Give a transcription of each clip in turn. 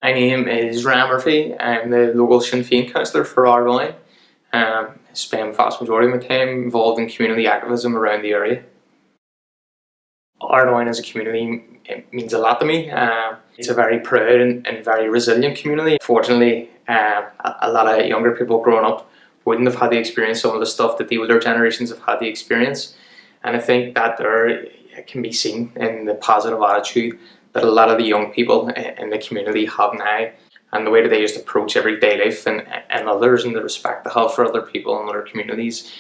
My name is Ryan Murphy. I'm the local Sinn Féin councillor for Ardoyne. I spend the vast majority of my time involved in community activism around the area. Ardoyne as a community, it means a lot to me. It's a very proud and very resilient community. Fortunately, a lot of younger people growing up wouldn't have had the experience some of the stuff that the older generations have had the experience. And I think that it can be seen in the positive attitude that a lot of the young people in the community have now, and the way that they just approach everyday life and others, and the respect they have for other people and other communities.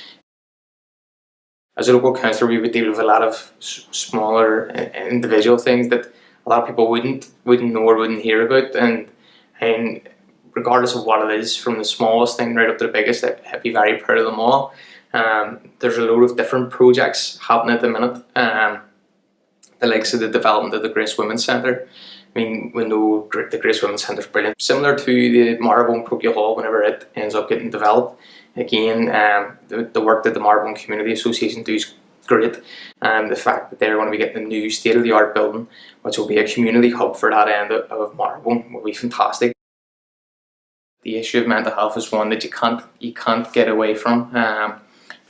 As a local councillor, we would deal with a lot of smaller individual things that a lot of people wouldn't know or wouldn't hear about, and regardless of what it is, from the smallest thing right up to the biggest, I'd be very proud of them all. There's a load of different projects happening at the minute. The likes of the development of the Grace Women's Centre. I mean, we know the Grace Women's Centre is brilliant. Similar to the Marrowbone Parochial Hall, whenever it ends up getting developed. Again, the work that the Marrowbone Community Association do is great. And the fact that they're going to be getting a new state-of-the-art building, which will be a community hub for that end of Marrowbone, will be fantastic. The issue of mental health is one that you can't get away from.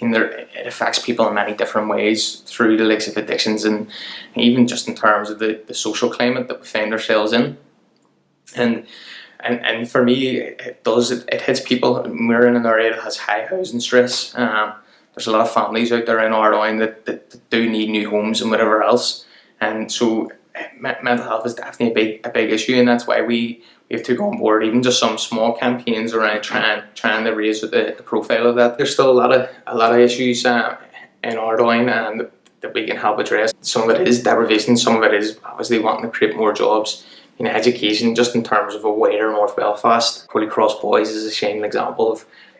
It affects people in many different ways through the likes of addictions, and even just in terms of the social climate that we find ourselves in. And for me, it hits people. We're in an area that has high housing stress. There's a lot of families out there in Ardoyne that do need new homes and whatever else. And so mental health is definitely a big issue, and that's why we have to go on board even just some small campaigns around trying to raise the profile of that. There's still a lot of issues in Ardoyne and that we can help address. Some of it is deprivation, some of it is obviously wanting to create more jobs. In education, just in terms of a wider North Belfast. Holy Cross Boys is a shining example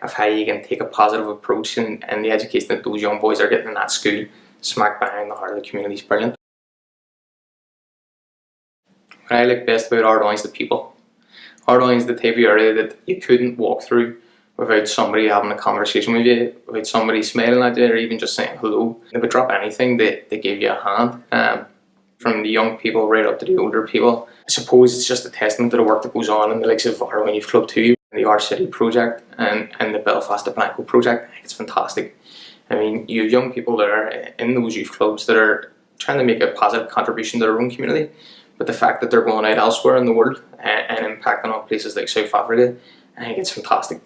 of how you can take a positive approach, and the education that those young boys are getting in that school, smack bang in the heart of the community, is brilliant. What I like best about Ardoyne is the people. Ardoyne is the type of area that you couldn't walk through without somebody having a conversation with you, without somebody smiling at you, or even just saying hello. They would drop anything, they give you a hand. From the young people right up to the older people. I suppose it's just a testament to the work that goes on in the likes of Ardoyne Youth Club 2, the Our City project, and the Belfast to Blanco project. I think it's fantastic. I mean, you have young people there in those youth clubs that are trying to make a positive contribution to their own community, but the fact that they're going out elsewhere in the world and impacting on places like South Africa, I think it's fantastic.